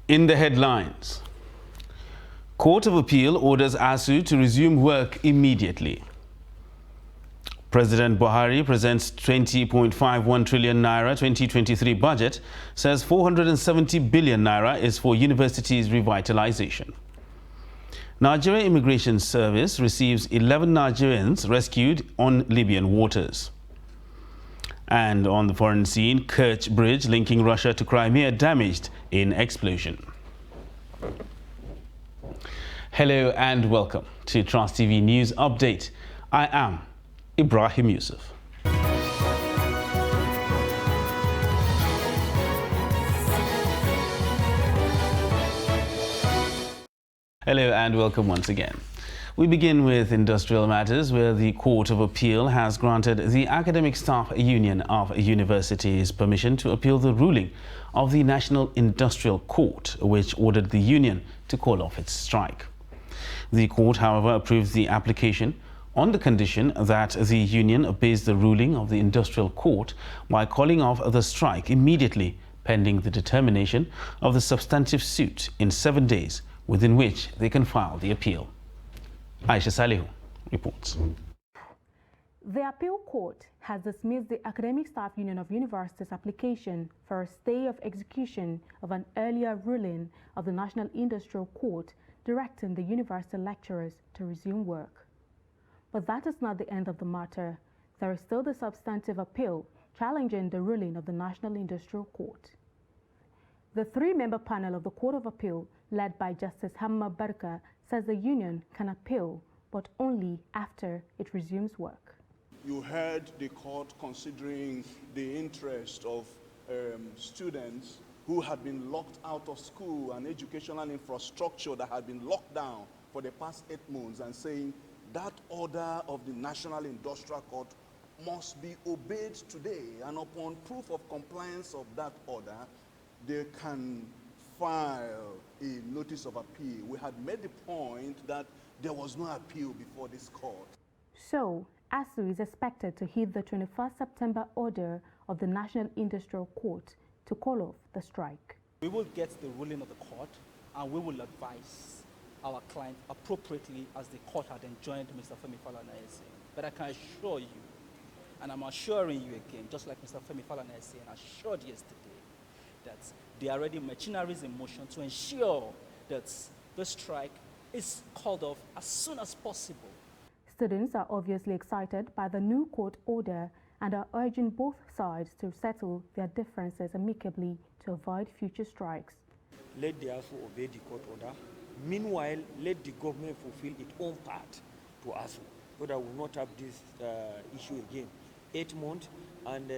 In the headlines, Court of Appeal orders ASU to resume work immediately. President Buhari presents 20.51 trillion naira 2023 budget, says 470 billion naira is for universities' revitalization. Nigeria Immigration Service receives 11 Nigerians rescued on Libyan waters. And on the foreign scene, Kerch Bridge linking Russia to Crimea damaged in explosion. Hello and welcome to Trust TV News Update. I am Ibrahim Yusuf. Hello and welcome once again. We begin with industrial matters, where the Court of Appeal has granted the Academic Staff Union of Universities permission to appeal the ruling of the National Industrial Court, which ordered the union to call off its strike. The court, however, approved the application on the condition that the union obeys the ruling of the Industrial Court by calling off the strike immediately, pending the determination of the substantive suit in 7 days, within which they can file the appeal. Aisha Salihu reports. The appeal court has dismissed the Academic Staff Union of Universities application for a stay of execution of an earlier ruling of the National Industrial Court directing the university lecturers to resume work. But that is not the end of the matter. There is still the substantive appeal challenging the ruling of the National Industrial Court. The three-member panel of the Court of Appeal, led by Justice Hamma Barka, says the union can appeal, but only after it resumes work. You heard the court considering the interest of students who had been locked out of school and educational infrastructure that had been locked down for the past 8 months, and saying that order of the National Industrial Court must be obeyed today, and upon proof of compliance of that order, they can file a notice of appeal. We had made the point that there was no appeal before this court. So, ASU is expected to heed the 21st September order of the National Industrial Court to call off the strike. We will get the ruling of the court and we will advise our client appropriately as the court had enjoined Mr. Femi Falana. But I can assure you, and I'm assuring you again, just like Mr. Femi Falana assured yesterday, that there are already machineries in motion to ensure that the strike is called off as soon as possible. Students are obviously excited by the new court order and are urging both sides to settle their differences amicably to avoid future strikes. Let the ASU obey the court order. Meanwhile, let the government fulfill its own part to ASU, so that we will not have this issue again. 8 months. And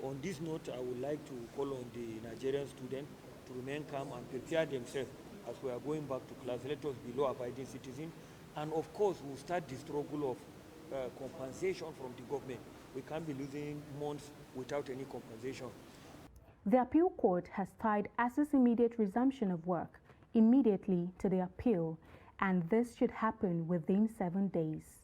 on this note, I would like to call on the Nigerian students to remain calm and prepare themselves as we are going back to class. Let us be law-abiding citizens. And of course, we'll start the struggle of compensation from the government. We can't be losing months without any compensation. The appeal court has tied ASU's immediate resumption of work immediately to the appeal, and this should happen within 7 days.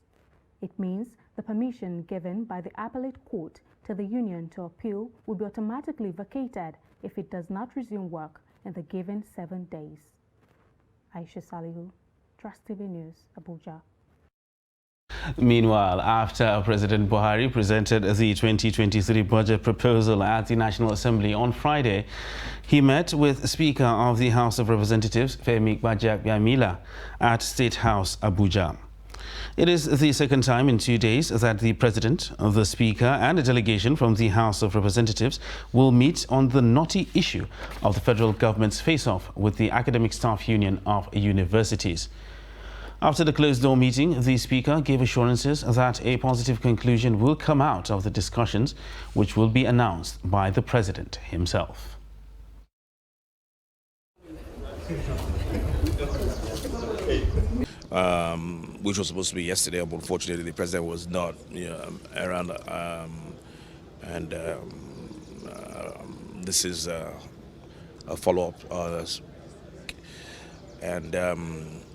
It means the permission given by the appellate court to the union to appeal will be automatically vacated if it does not resume work in the given 7 days. Aisha Salihu, Trust TV News, Abuja. Meanwhile, after President Buhari presented the 2023 budget proposal at the National Assembly on Friday, he met with Speaker of the House of Representatives, Femi Gbajabiamila, at State House, Abuja. It is the second time in 2 days that the President, the Speaker and a delegation from the House of Representatives will meet on the knotty issue of the federal government's face-off with the Academic Staff Union of Universities. After the closed-door meeting, the Speaker gave assurances that a positive conclusion will come out of the discussions, which will be announced by the President himself. Which was supposed to be yesterday, but unfortunately the president was not around. This is a follow-up.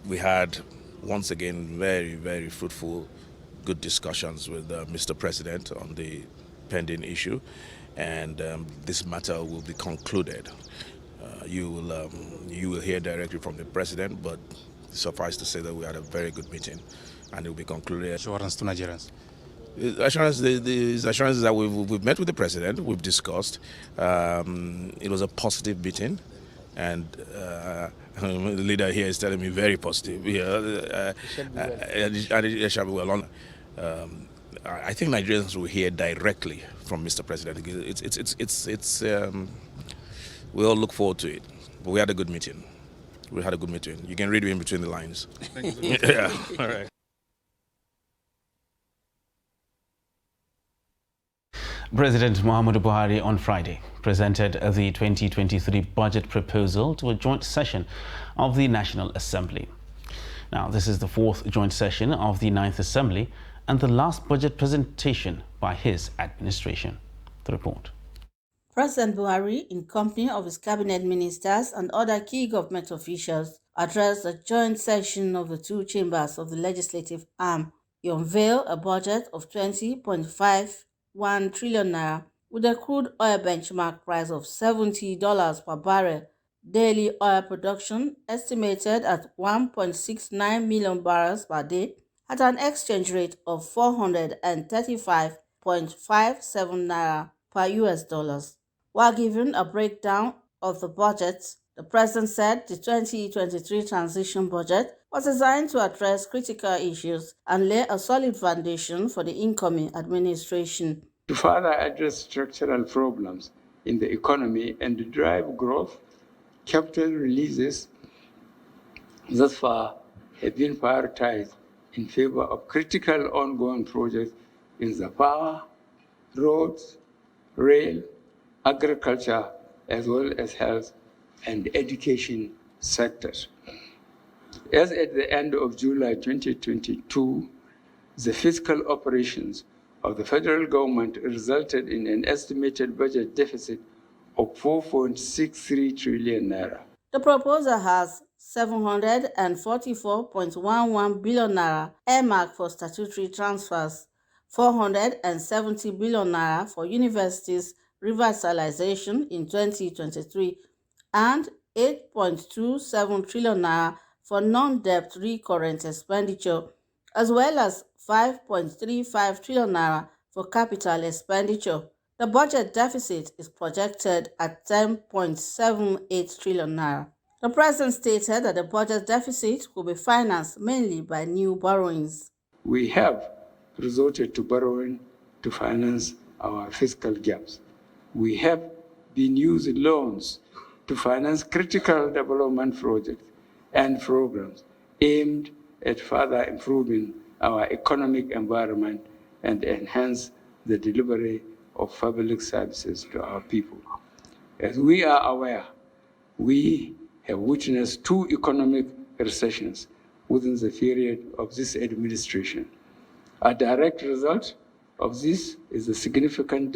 We had, once again, very, very fruitful, good discussions with Mr. President on the pending issue, and this matter will be concluded you will hear directly from the president, but suffice to say that we had a very good meeting, and it will be concluded. Assurance to Nigerians. Assurance, the assurance is that we've met with the president, we've discussed. It was a positive meeting, and the leader here is telling me very positive. And it shall be well on. I think Nigerians will hear directly from Mr. President. We all look forward to it. But we had a good meeting. You can read in between the lines. Thank you. Yeah, all right. President Muhammadu Buhari on Friday presented the 2023 budget proposal to a joint session of the National Assembly. Now, this is the fourth joint session of the 9th Assembly and the last budget presentation by his administration. The report. President Buhari, in company of his cabinet ministers and other key government officials, addressed the joint session of the two chambers of the legislative arm. He unveiled a budget of 20.51 trillion naira with a crude oil benchmark price of $70 per barrel, daily oil production estimated at 1.69 million barrels per day at an exchange rate of 435.57 naira per US dollars. While giving a breakdown of the budget, the president said the 2023 transition budget was designed to address critical issues and lay a solid foundation for the incoming administration. To further address structural problems in the economy and to drive growth, capital releases thus far have been prioritized in favor of critical ongoing projects in the power, roads, rail, agriculture, as well as health and education sectors. As at the end of July 2022, the fiscal operations of the federal government resulted in an estimated budget deficit of 4.63 trillion naira. The proposal has 744.11 billion naira earmarked for statutory transfers, 470 billion naira for universities revitalization in 2023, and 8.27 trillion naira for non-debt recurrent expenditure, as well as 5.35 trillion naira for capital expenditure. The budget deficit is projected at 10.78 trillion naira. The president stated that the budget deficit will be financed mainly by new borrowings. We have resorted to borrowing to finance our fiscal gaps. We have been using loans to finance critical development projects and programs aimed at further improving our economic environment and enhance the delivery of public services to our people. As we are aware, we have witnessed two economic recessions within the period of this administration. A direct result of this is a significant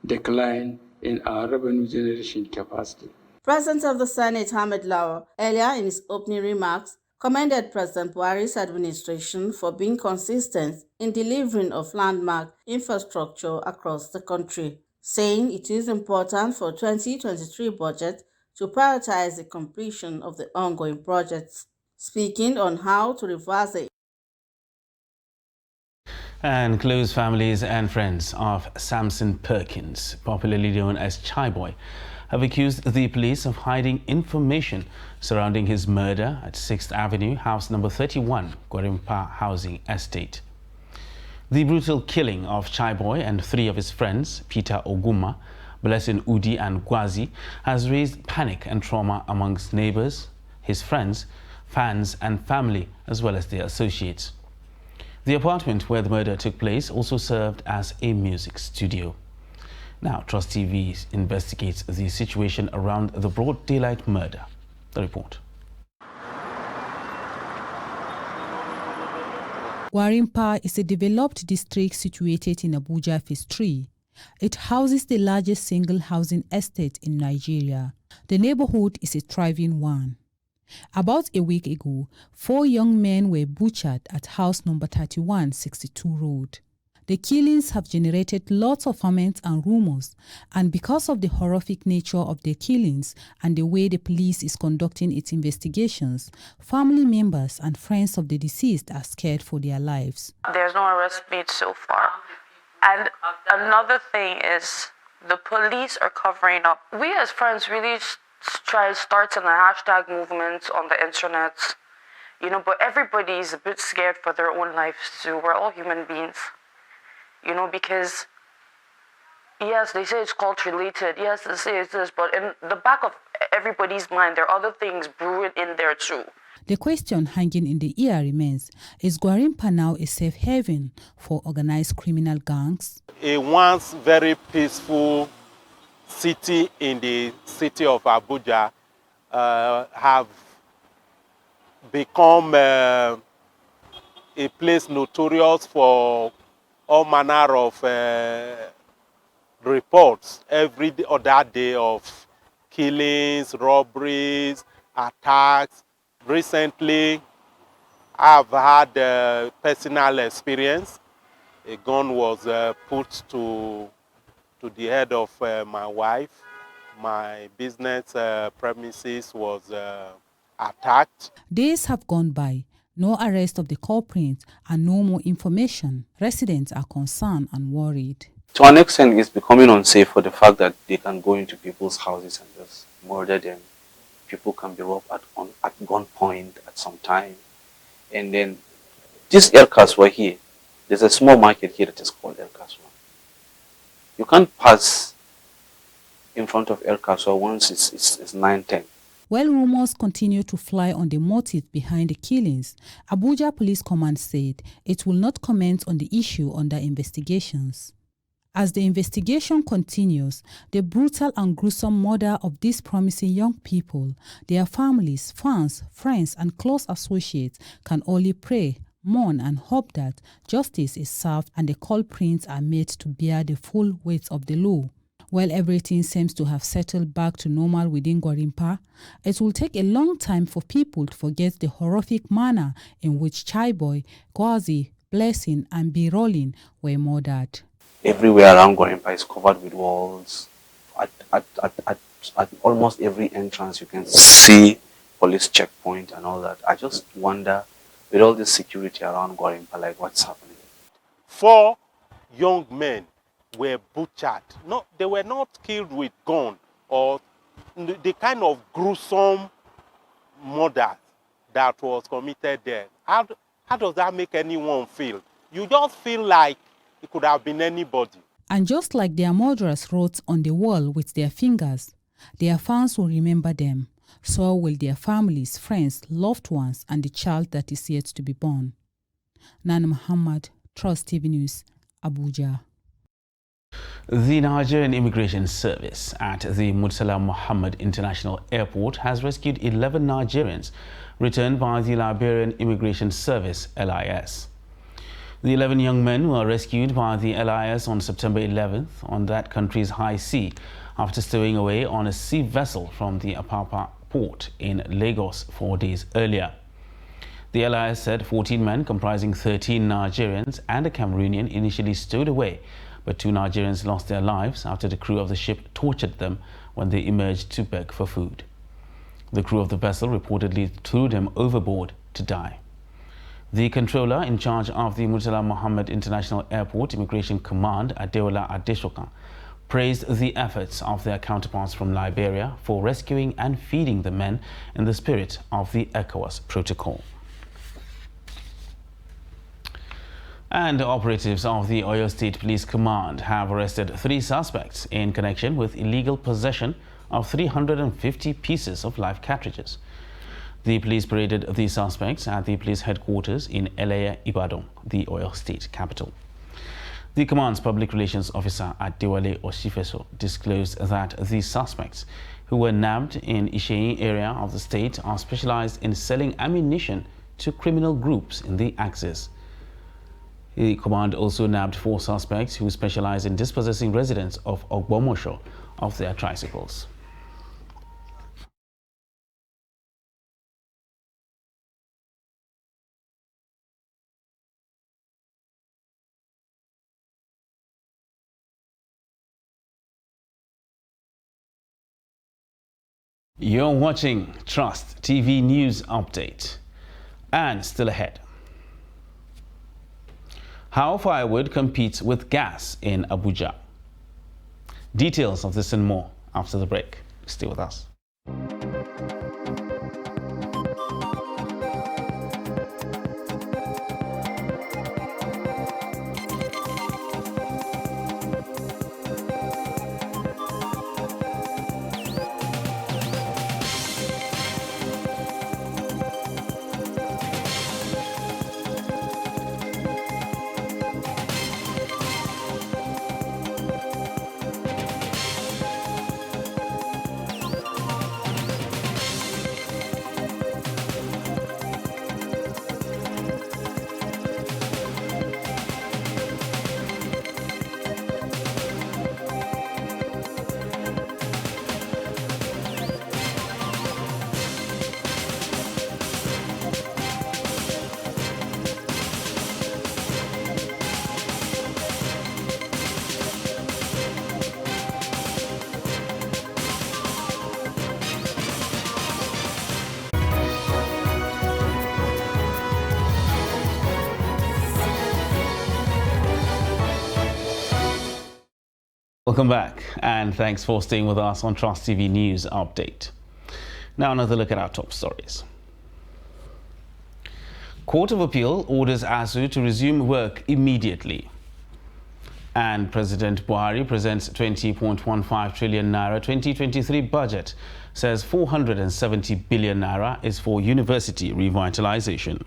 decline in our revenue generation capacity. President of the Senate, Ahmed Lawan, earlier in his opening remarks, commended President Buhari's administration for being consistent in delivering of landmark infrastructure across the country, saying it is important for 2023 budget to prioritize the completion of the ongoing projects. Speaking on how to reverse the And close families and friends of Samson Perkins, popularly known as Chai Boy, have accused the police of hiding information surrounding his murder at 6th Avenue, house number 31, Gwarimpa Housing Estate. The brutal killing of Chai Boy and three of his friends, Peter Oguma, Blessing Udi and Gwazi, has raised panic and trauma amongst neighbors, his friends, fans and family, as well as their associates. The apartment where the murder took place also served as a music studio. Now, Trust TV investigates the situation around the broad daylight murder. The report. Gwarimpa is a developed district situated in Abuja Phase 3. It houses the largest single housing estate in Nigeria. The neighborhood is a thriving one. About a week ago, 4 young men were butchered at house number 31, 62 Road. The killings have generated lots of comments and rumors, and because of the horrific nature of the killings and the way the police is conducting its investigations, family members and friends of the deceased are scared for their lives. There's no arrest made so far. And another thing is the police are covering up. We as friends really try starting a hashtag movement on the internet, you know, but everybody's a bit scared for their own lives too. We're all human beings. You know, because, yes, they say it's cult-related, yes, they say it's this, but in the back of everybody's mind, there are other things brewing in there too. The question hanging in the air remains, is Gwarimpa now a safe haven for organized criminal gangs? A once very peaceful city in the city of Abuja have become a place notorious for all manner of reports every other day of killings, robberies, attacks. Recently, I've had personal experience. A gun was put to the head of my wife. My business premises was attacked. Days have gone by. No arrest of the culprits and no more information. Residents are concerned and worried. To an extent, it's becoming unsafe for the fact that they can go into people's houses and just murder them. People can be robbed at gunpoint at some time. And then this El Kaswa here, there's a small market here that is called El Kaswa. You can't pass in front of El Kaswa once it's 9:10. While rumors continue to fly on the motive behind the killings, Abuja Police Command said it will not comment on the issue under investigations. As the investigation continues, the brutal and gruesome murder of these promising young people, their families, fans, friends, and close associates can only pray, mourn, and hope that justice is served and the culprits are made to bear the full weight of the law. While everything seems to have settled back to normal within Gwarimpa, it will take a long time for people to forget the horrific manner in which Chaiboy, Gwazi, Blessing, and Birolin were murdered. Everywhere around Gwarimpa is covered with walls. At almost every entrance you can see police checkpoint and all that. I just wonder, with all this security around Gwarimpa, like what's happening? 4 young men were butchered. No, they were not killed with gun or the kind of gruesome murder that was committed there. How does that make anyone feel? You just feel like it could have been anybody. And just like their murderers wrote on the wall with their fingers, their fans will remember them. So will their families, friends, loved ones, and the child that is yet to be born. Nana Muhammad, Trust TV News, Abuja. The Nigerian Immigration Service at the Murtala Muhammad International Airport has rescued 11 Nigerians returned by the Liberian Immigration Service, LIS. The 11 young men were rescued by the LIS on September 11th on that country's high sea after stowing away on a sea vessel from the Apapa port in Lagos 4 days earlier. The LIS said 14 men comprising 13 Nigerians and a Cameroonian initially stowed away, but 2 Nigerians lost their lives after the crew of the ship tortured them when they emerged to beg for food. The crew of the vessel reportedly threw them overboard to die. The controller in charge of the Murtala Muhammad International Airport Immigration Command, Adeola Adesokan, praised the efforts of their counterparts from Liberia for rescuing and feeding the men in the spirit of the ECOWAS protocol. And operatives of the Oyo State Police Command have arrested 3 suspects in connection with illegal possession of 350 pieces of live cartridges. The police paraded the suspects at the police headquarters in Eleye, Ibadan, the Oyo State capital. The command's public relations officer at Dewale Oshifeso disclosed that the suspects, who were nabbed in Isheyin area of the state, are specialized in selling ammunition to criminal groups in the axis. The command also nabbed 4 suspects who specialize in dispossessing residents of Ogbomosho of their tricycles. You're watching Trust TV News Update. And still ahead. How firewood competes with gas in Abuja. Details of this and more after the break. Stay with us. Welcome back, and thanks for staying with us on Trust TV News Update. Now another look at our top stories. Court of Appeal orders ASU to resume work immediately. And President Buhari presents 20.15 trillion naira 2023 budget, says 470 billion naira is for university revitalization.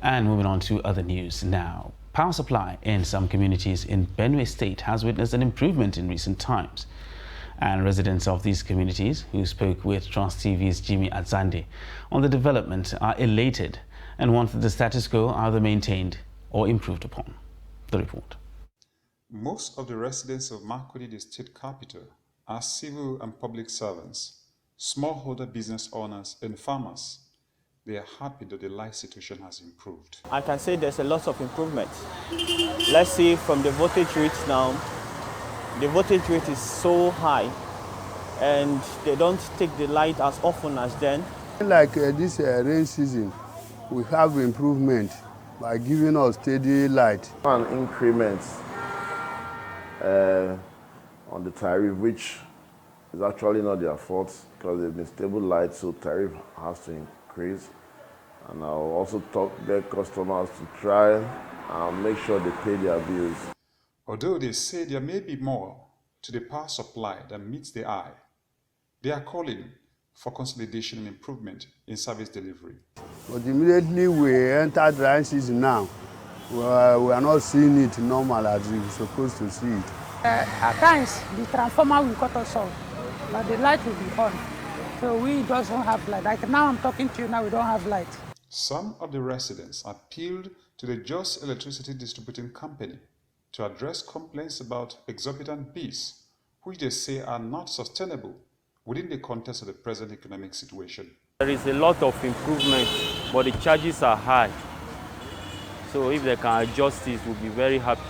And moving on to other news now. Power supply in some communities in Benue State has witnessed an improvement in recent times. And residents of these communities who spoke with Trust TV's Jimmy Adzande on the development are elated and want the status quo either maintained or improved upon. The report. Most of the residents of Makurdi, the state capital, are civil and public servants, smallholder business owners and farmers. They are happy that the life situation has improved. I can say there's a lot of improvement. Let's see from the voltage rates now. The voltage rate is so high and they don't take the light as often as then. Like this rain season, we have improvement by giving us steady light. An increment on the tariff, which is actually not their fault because they've been stable light, so tariff has to increase. And I'll also talk to their customers to try and make sure they pay their bills. Although they say there may be more to the power supply than meets the eye, they are calling for consolidation and improvement in service delivery. But immediately we enter dry season now, we are not seeing it normal as we were supposed to see it. At times, the transformer will cut us off, but the light will be on. So we just don't have light. Like now I'm talking to you now, we don't have light. Some of the residents appealed to the Jos Electricity Distributing Company to address complaints about exorbitant fees, which they say are not sustainable within the context of the present economic situation. There is a lot of improvement, but the charges are high. So if they can adjust this, we'll be very happy.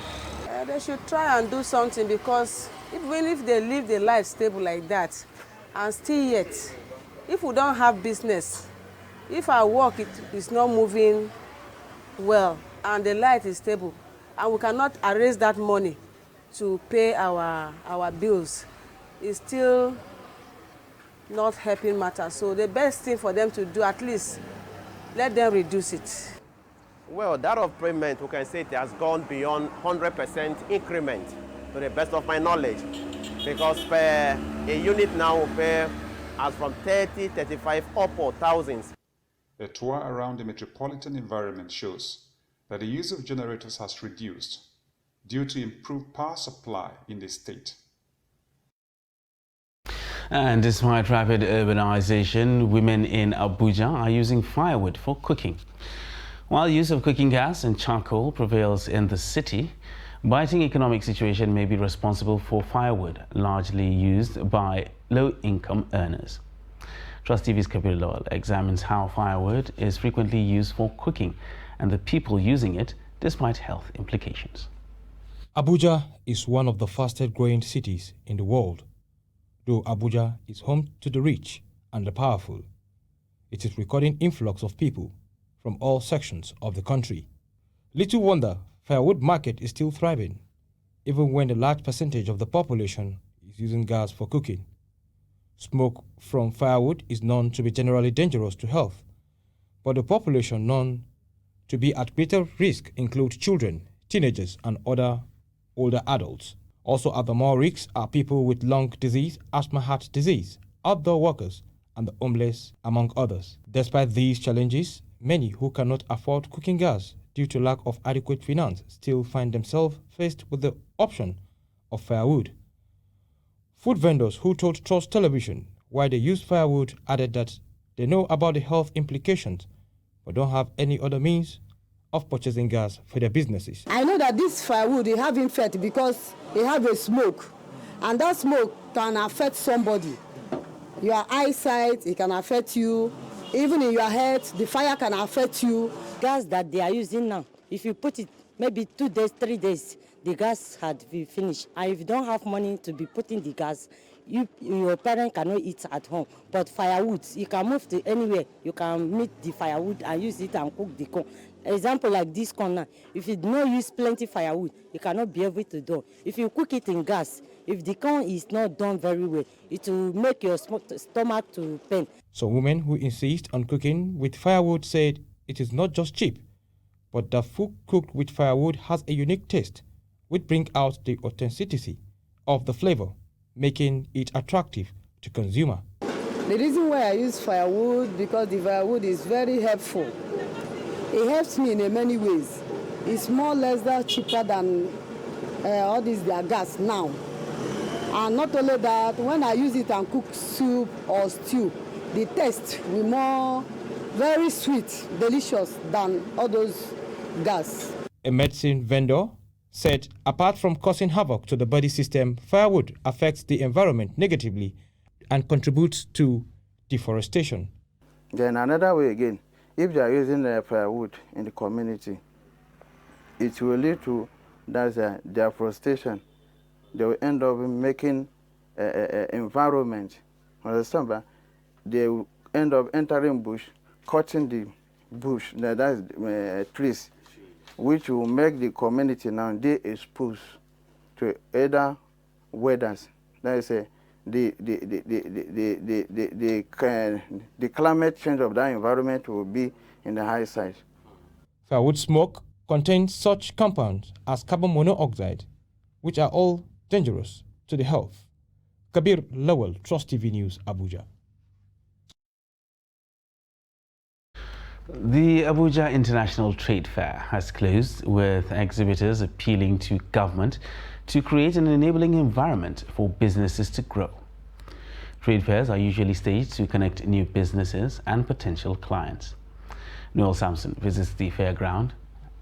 They should try and do something, because even if they leave their life stable like that, and still yet, if we don't have business, if our work is not moving well and the light is stable and we cannot erase that money to pay our bills, it's still not helping matters. So the best thing for them to do, at least let them reduce it. Well, that of payment, we can say it has gone beyond 100% increment to the best of my knowledge, because per a unit now will pay as from 30, 35 up or thousands. A tour around the metropolitan environment shows that the use of generators has reduced due to improved power supply in the state. And despite rapid urbanization, women in Abuja are using firewood for cooking. While use of cooking gas and charcoal prevails in the city, biting economic situation may be responsible for firewood, largely used by low-income earners. Trust TV's Kabir Lawal examines how firewood is frequently used for cooking and the people using it despite health implications. Abuja is one of the fastest growing cities in the world. Though Abuja is home to the rich and the powerful, it is recording influx of people from all sections of the country. Little wonder firewood market is still thriving, even when a large percentage of the population is using gas for cooking. Smoke from firewood is known to be generally dangerous to health, but the population known to be at greater risk include children, teenagers, and other older adults. Also at the more risks are people with lung disease, asthma, heart disease, outdoor workers, and the homeless, among others. Despite these challenges, many who cannot afford cooking gas due to lack of adequate finance still find themselves faced with the option of firewood. Food vendors who told Trust Television why they use firewood added that they know about the health implications but don't have any other means of purchasing gas for their businesses. I know that this firewood, they have effect because they have a smoke, and that smoke can affect somebody. Your eyesight, it can affect you. Even in your head, the fire can affect you. Gas that they are using now, if you put it maybe 2 days, 3 days, the gas had been finished. And if you don't have money to be putting the gas, your parent cannot eat at home. But firewood, you can move to anywhere. You can meet the firewood and use it and cook the corn. Example like this corn now, if you don't use plenty firewood, you cannot be able to do. If you cook it in gas, if the corn is not done very well, it will make your stomach to pain. Some women who insist on cooking with firewood said it is not just cheap, but that food cooked with firewood has a unique taste, which brings out the authenticity of the flavor, making it attractive to consumer. The reason why I use firewood, because the firewood is very helpful. It helps me in many ways. It's more or less cheaper than all these their gas now. And not only that, when I use it and cook soup or stew, the taste will more very sweet, delicious than all those gas. A medicine vendor said apart from causing havoc to the body system, firewood affects the environment negatively and contributes to deforestation. Then another way again, if they are using firewood in the community, it will lead to deforestation. They will end up making environment. Understand? They will end up entering bush, cutting the bush, trees, which will make the community now they exposed to either weathers. That is the climate change of that environment will be in the high side. Firewood smoke contains such compounds as carbon monoxide, which are all dangerous to the health. Kabir Lawal, Trust TV News, Abuja. The Abuja International Trade Fair has closed, with exhibitors appealing to government to create an enabling environment for businesses to grow. Trade fairs are usually staged to connect new businesses and potential clients. Noel Sampson visits the fairground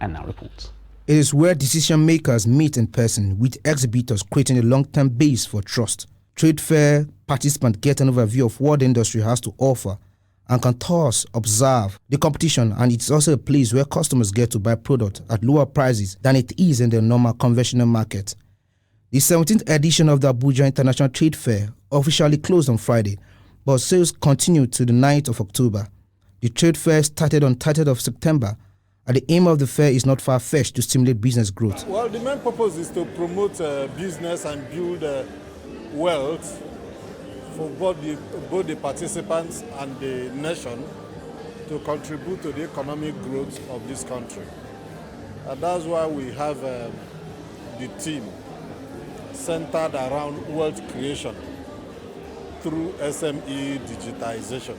and now reports. It is where decision makers meet in person, with exhibitors creating a long-term base for trust. Trade fair participants get an overview of what the industry has to offer and can thus observe the competition, and it's also a place where customers get to buy products at lower prices than it is in the normal conventional market. The 17th edition of the Abuja International Trade Fair officially closed on Friday, but sales continued to the 9th of October. The trade fair started on 30th of September, and the aim of the fair is not far-fetched to stimulate business growth. Well, the main purpose is to promote business and build wealth for both the participants and the nation to contribute to the economic growth of this country. And that's why we have the team centered around wealth creation through SME digitization.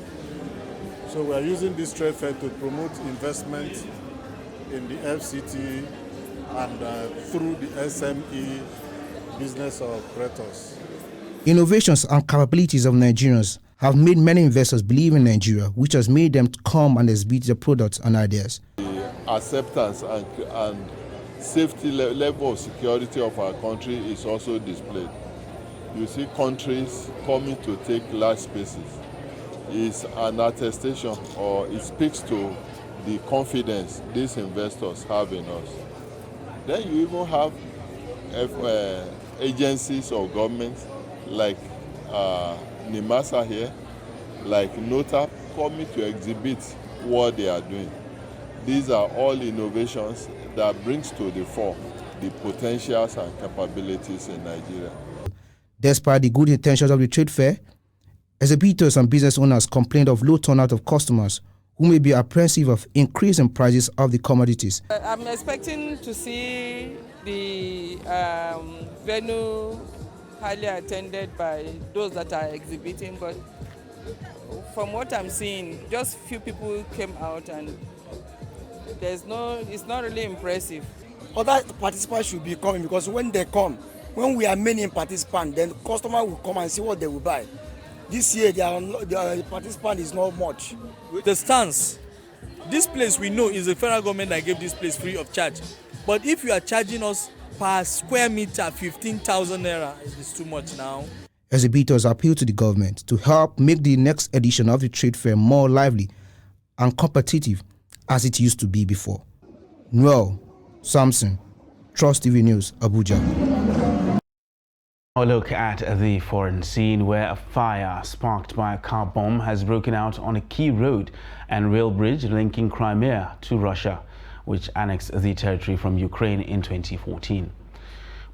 So we are using this trade fair to promote investment in the FCT and through the SME business operators. Innovations and capabilities of Nigerians have made many investors believe in Nigeria, which has made them come and exhibit their products and ideas. The acceptance and safety level of security of our country is also displayed. You see countries coming to take large spaces. It's an attestation, or it speaks to the confidence these investors have in us. Then you even have agencies or governments like NIMASA here, like NOTAP, coming to exhibit what they are doing. These are all innovations that brings to the fore the potentials and capabilities in Nigeria. Despite the good intentions of the trade fair, exhibitors and business owners complained of low turnout of customers who may be apprehensive of increasing prices of the commodities. I'm expecting to see the venue highly attended by those that are exhibiting, but from what I'm seeing, just few people came out and it's not really impressive. Other participants should be coming, because when they come, when we are many participants, then the customer will come and see what they will buy. This year, the participant is not much. The stance, this place we know is the federal government that gave this place free of charge. But if you are charging us per square meter 15,000 naira, it is too much now. Exhibitors appeal to the government to help make the next edition of the trade fair more lively and competitive as it used to be before. Noel Samson, Trust TV News, Abuja. A look at the foreign scene, where a fire sparked by a car bomb has broken out on a key road and rail bridge linking Crimea to Russia, which annexed the territory from Ukraine in 2014.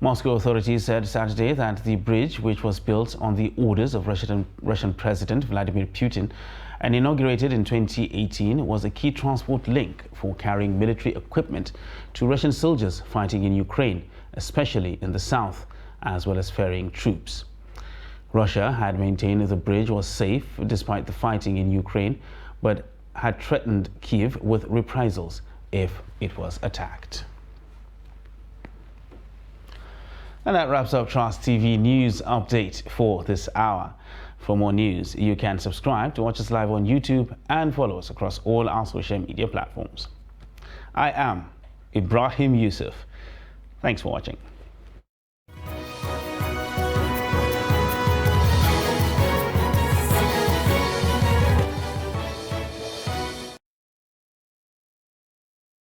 Moscow authorities said Saturday that the bridge, which was built on the orders of Russian President Vladimir Putin and inaugurated in 2018, was a key transport link for carrying military equipment to Russian soldiers fighting in Ukraine, especially in the south, as well as ferrying troops. Russia had maintained the bridge was safe despite the fighting in Ukraine, but had threatened Kyiv with reprisals if it was attacked. And that wraps up Trust TV News Update for this hour. For more news, you can subscribe to watch us live on YouTube and follow us across all our social media platforms. I am Ibrahim Yusuf. Thanks for watching.